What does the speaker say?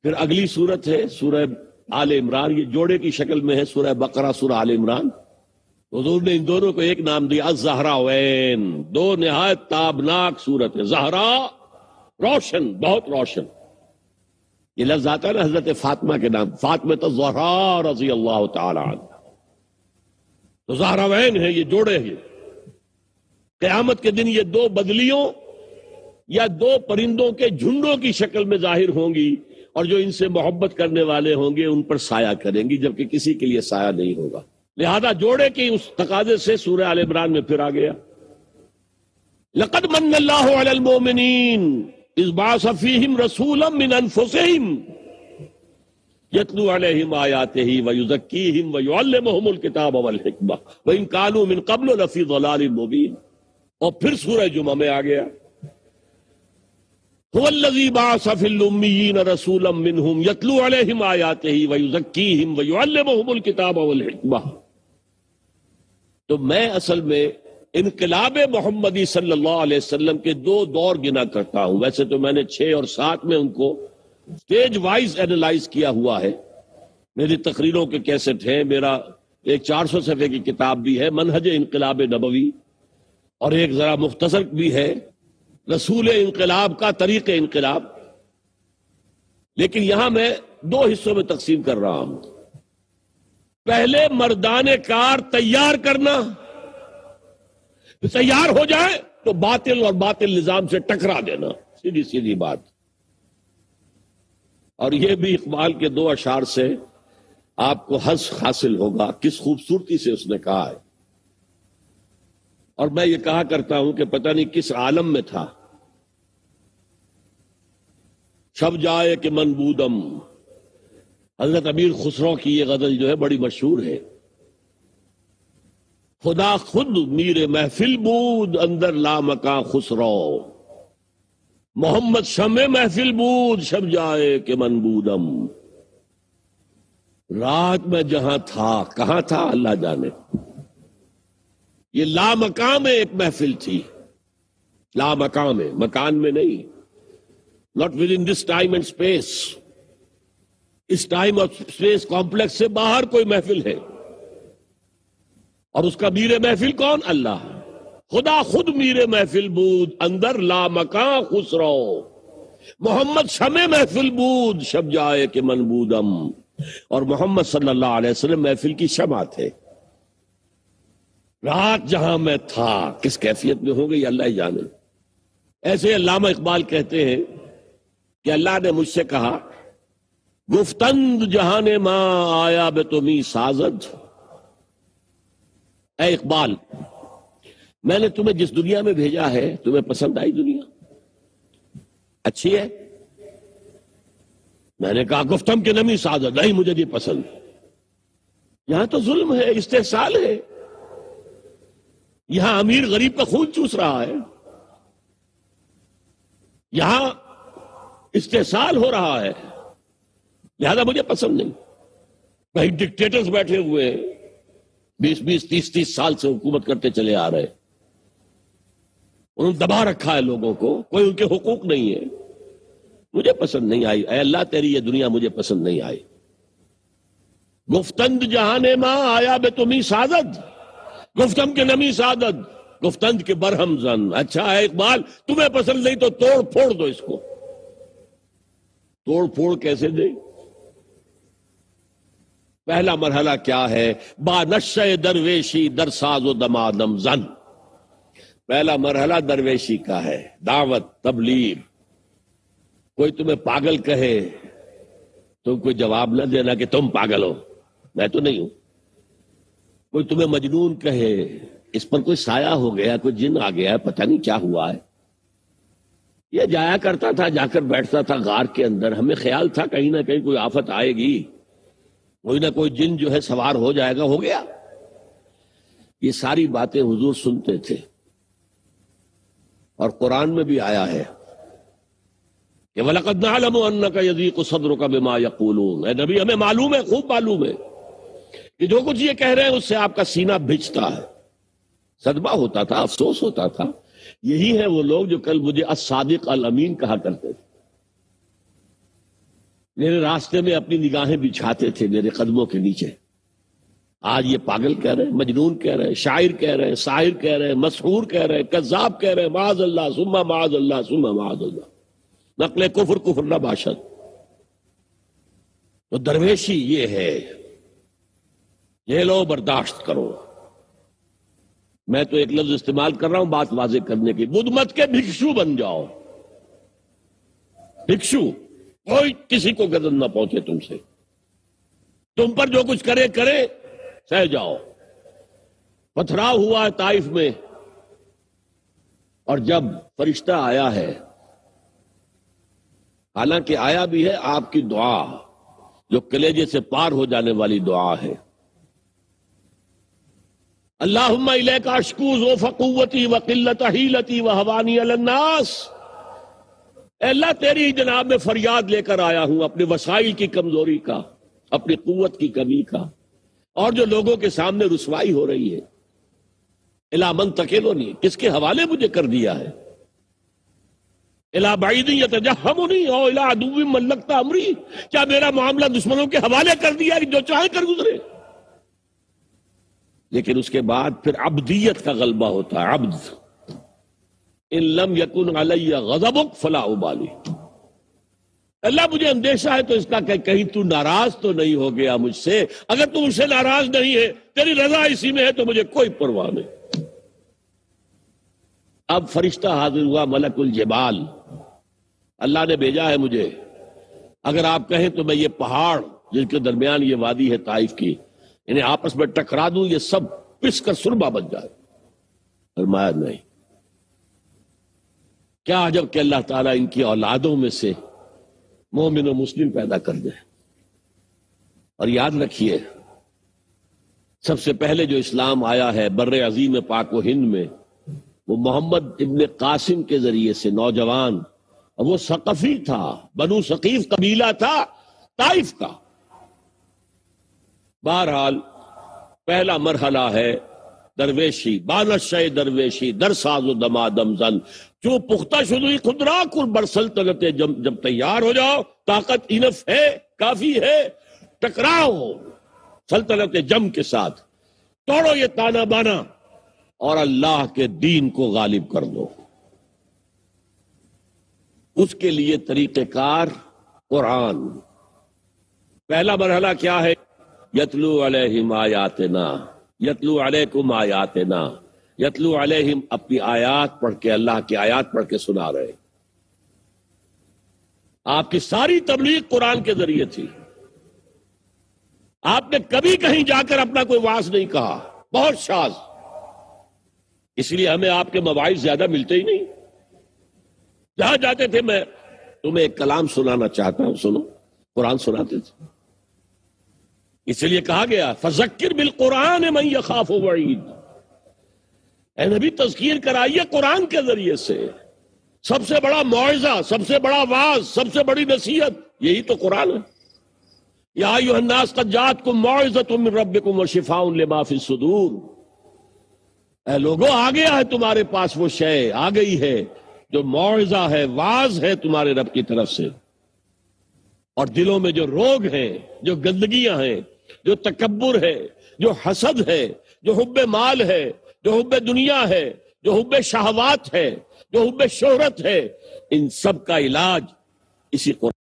پھر اگلی صورت ہے سورہ آل عمران، یہ جوڑے کی شکل میں ہے، سورہ بقرہ سورہ آل عمران۔ حضور نے ان دونوں کو ایک نام دیا الزہراوین، دو نہایت تابناک صورت ہے۔ زہرا روشن، بہت روشن، یہ لفظ آتا ہے نا حضرت فاطمہ کے نام، فاطمہ الزہرا رضی اللہ تعالی عنہ، تو زہراوین ہے، یہ جوڑے ہیں۔ قیامت کے دن یہ دو بدلیوں یا دو پرندوں کے جھنڈوں کی شکل میں ظاہر ہوں گی، اور جو ان سے محبت کرنے والے ہوں گے ان پر سایہ کریں گی، جبکہ کسی کے لیے سایہ نہیں ہوگا۔ لہذا جوڑے کی اس تقاضے سے سورہ آل عمران میں پھر آ گیا لقد من اللہ علی المؤمنین اذ بعث فیہم رسولا من انفسہم یتلو علیہم آیاتہ ویزکیہم ویعلمہم الکتاب والحکمہ وإن کانوا من قبل لفی ضلال مبین۔ اور پھر سورہ جمعہ میں آ گیا هو الذی بعث فی الامیین رسولا منہم یتلو علیہم آیاتہ ویزکیہم ویعلمہم الکتاب والحکمہ۔ تو میں اصل میں انقلاب محمدی صلی اللہ علیہ وسلم کے دو دور گنا کرتا ہوں، ویسے تو میں نے 6 اور 7 میں ان کو سٹیج وائز اینالائز کیا ہوا ہے، میری تقریروں کے کیسٹ ہیں، میرا ایک 400 صفحے کی کتاب بھی ہے منہج انقلاب نبوی، اور ایک ذرا مختصر بھی ہے رسول انقلاب کا طریق انقلاب، لیکن یہاں میں 2 حصوں میں تقسیم کر رہا ہوں۔ پہلے مردان کار تیار کرنا، تیار ہو جائے تو باطل اور باطل نظام سے ٹکرا دینا، سیدھی سیدھی بات۔ اور یہ بھی اقبال کے 2 اشعار سے آپ کو حظ حاصل ہوگا، کس خوبصورتی سے اس نے کہا ہے۔ اور میں یہ کہا کرتا ہوں کہ پتہ نہیں کس عالم میں تھا، شب جائے کہ من بودم، حضرت امیر خسرو کی یہ غزل جو ہے بڑی مشہور ہے۔ خدا خود میر محفل بود اندر لامکاں خسرو، محمد شمع محفل بود شب جائے کہ من بودم۔ رات میں جہاں تھا، کہاں تھا اللہ جانے، یہ لامکاں میں ایک محفل تھی، لامکاں میں، مکان میں نہیں، not within this time and space، اس ٹائم اور اسپیس کمپلیکس سے باہر کوئی محفل ہے، اور اس کا میر محفل کون؟ اللہ۔ خدا خود میر محفل بود اندر لامکاں خسرو، محمد شمع محفل بود شب جائے کہ من بودم۔ اور محمد صلی اللہ علیہ وسلم محفل کی شمع تھے۔ رات جہاں میں تھا، کس کیفیت میں ہو گئی اللہ ہی جانے۔ ایسے علامہ اقبال کہتے ہیں کہ اللہ نے مجھ سے کہا گفتند جہان ماں آیا بے تمہیں سازد، اے اقبال میں نے تمہیں جس دنیا میں بھیجا ہے تمہیں پسند آئی دنیا؟ اچھی ہے؟ میں نے کہا گفتم کہ نمی سازد، نہیں مجھے نہیں پسند، یہاں تو ظلم ہے، استحصال ہے، یہاں امیر غریب کا خون چوس رہا ہے، یہاں استحصال ہو رہا ہے، لہذا مجھے پسند نہیں۔ کہیں ڈکٹیٹرز بیٹھے ہوئے ہیں، 20 30 سال سے حکومت کرتے چلے آ رہے، انہوں نے دبا رکھا ہے لوگوں کو، کوئی ان کے حقوق نہیں ہے، مجھے پسند نہیں آئی، اے اللہ تیری یہ دنیا مجھے پسند نہیں آئی۔ گفتند جہاں ماں آیا بے تمہیں سازد، گفتم کے نمی سعادت، گفتند کے برہم زن۔ اچھا ہے اقبال تمہیں پسند نہیں تو توڑ پھوڑ دو اس کو۔ توڑ پھوڑ کیسے دے؟ پہلا مرحلہ کیا ہے؟ با نشہ درویشی در ساز و دمادم زن، پہلا مرحلہ درویشی کا ہے، دعوت تبلیغ۔ کوئی تمہیں پاگل کہے تم کوئی جواب نہ دینا کہ تم پاگل ہو، میں تو نہیں ہوں۔ کوئی تمہیں مجنون کہے، اس پر کوئی سایہ ہو گیا، کوئی جن آ گیا ہے، پتہ نہیں کیا ہوا ہے۔ یہ جایا کرتا تھا، جا کر بیٹھتا تھا غار کے اندر، ہمیں خیال تھا کہیں نہ کہیں کوئی آفت آئے گی، کوئی نہ کوئی جن جو ہے سوار ہو جائے گا، ہو گیا۔ یہ ساری باتیں حضور سنتے تھے، اور قرآن میں بھی آیا ہے کہ وَلَقَدْ نَعْلَمُ أَنَّكَ يَضِيقُ صَدْرُكَ بِمَا يَقُولُونَ، اے نبی ہمیں معلوم ہے، خوب معلوم ہے کہ جو کچھ یہ کہہ رہے ہیں اس سے آپ کا سینہ بھجتا ہے۔ صدمہ ہوتا تھا، افسوس ہوتا تھا۔ یہی ہے وہ لوگ جو کل مجھے الصادق الامین کہا کرتے تھے۔ میرے راستے میں اپنی نگاہیں بچھاتے تھے میرے قدموں کے نیچے. آج یہ پاگل کہہ رہے ہیں، مجنون کہہ رہے ہیں، شاعر کہہ رہے ہیں، ساحر کہہ رہے ہیں، مسحور کہہ رہے ہیں، کذاب کہہ رہے ہیں. معاذ اللہ ثم معاذ اللہ ثم معاذ اللہ. نقل کفر کفر نہ باشد. تو درویشی یہ ہے، یہ لو برداشت کرو. میں تو ایک لفظ استعمال کر رہا ہوں بات واضح کرنے کی، بدھ مت کے بھکشو بن جاؤ. بھکشو، کوئی کسی کو گردن نہ پہنچے تم سے، تم پر جو کچھ کرے کرے سہ جاؤ. پتھراؤ ہوا ہے طائف میں، اور جب فرشتہ آیا ہے، حالانکہ آیا بھی ہے آپ کی دعا جو کلیجے سے پار ہو جانے والی دعا ہے. اللہم الیک اشکو ضعف قوتی وقلت حیلتی وہوانی علی الناس. اے اللہ تیری جناب میں فریاد لے کر آیا ہوں اپنے وسائل کی کمزوری کا، اپنی قوت کی کمی کا، اور جو لوگوں کے سامنے رسوائی ہو رہی ہے. الی من تکلنی، کس کے حوالے مجھے کر دیا ہے. الی بعید یتجہمنی او الی عدو ملکت امری، کیا میرا معاملہ دشمنوں کے حوالے کر دیا کہ جو چاہے کر گزرے. لیکن اس کے بعد پھر عبدیت کا غلبہ ہوتا ہے. عبد، ان لم یکن علی غضبک فلا ابالی. اللہ مجھے اندیشہ ہے تو اس کا کہ کہیں تو ناراض تو نہیں ہو گیا مجھ سے. اگر تو مجھ سے ناراض نہیں ہے، تیری رضا اسی میں ہے، تو مجھے کوئی پرواہ نہیں. اب فرشتہ حاضر ہوا ملک الجبال، اللہ نے بھیجا ہے مجھے. اگر آپ کہیں تو میں یہ پہاڑ جن کے درمیان یہ وادی ہے طائف کی، انہیں آپس میں ٹکرا دوں، یہ سب پس کر سربا بن جائے. فرمایا نہیں. کیا عجب کہ اللہ تعالیٰ ان کی اولادوں میں سے مومن و مسلم پیدا کر دے. اور یاد رکھیے، سب سے پہلے جو اسلام آیا ہے بر عظیم پاک و ہند میں، وہ محمد ابن قاسم کے ذریعے سے. نوجوان، اور وہ ثقفی تھا، بنو ثقیف قبیلہ تھا طائف کا. بہرحال پہلا مرحلہ ہے درویشی. بانشہ درویشی در ساز و دمادم زن، جو پختہ شدوی خدرا کل بر سلطنت جب تیار ہو جاؤ، طاقت انف ہے، کافی ہے، ٹکراؤ سلطنت جم کے ساتھ، توڑو یہ تانا بانا اور اللہ کے دین کو غالب کر دو. اس کے لیے طریقہ کار قرآن. پہلا مرحلہ کیا ہے؟ یتلو علیہم آیاتنا، یتلو علیکم آیاتنا. یتلو علیہم، اپنی آیات پڑھ کے، اللہ کی آیات پڑھ کے سنا رہے. آپ کی ساری تبلیغ قرآن کے ذریعے تھی. آپ نے کبھی کہیں جا کر اپنا کوئی واعظ نہیں کہا، بہت شاذ. اس لیے ہمیں آپ کے مواعظ زیادہ ملتے ہی نہیں. جہاں جاتے تھے میں تمہیں ایک کلام سنانا چاہتا ہوں، سنو. قرآن سناتے تھے. اس لیے کہا گیا فذکر بالقرآن من یخاف وعید. اے نبی تذکیر کرائیے قرآن کے ذریعے سے. سب سے بڑا موعظہ، سب سے بڑا واعظ، سب سے بڑی نصیحت یہی تو قرآن ہے. یا ایھا الناس قد جاءتکم موعظۃ من ربکم وشفاء لما فی الصدور. اے لوگوں، آ گیا ہے تمہارے پاس وہ شے، آ گئی ہے جو موعظہ ہے، واعظ ہے تمہارے رب کی طرف سے. اور دلوں میں جو روگ ہیں، جو گندگیاں ہیں، جو تکبر ہے، جو حسد ہے، جو حب مال ہے، جو حب دنیا ہے، جو حب شہوات ہے، جو حب شہرت ہے، ان سب کا علاج اسی قرآن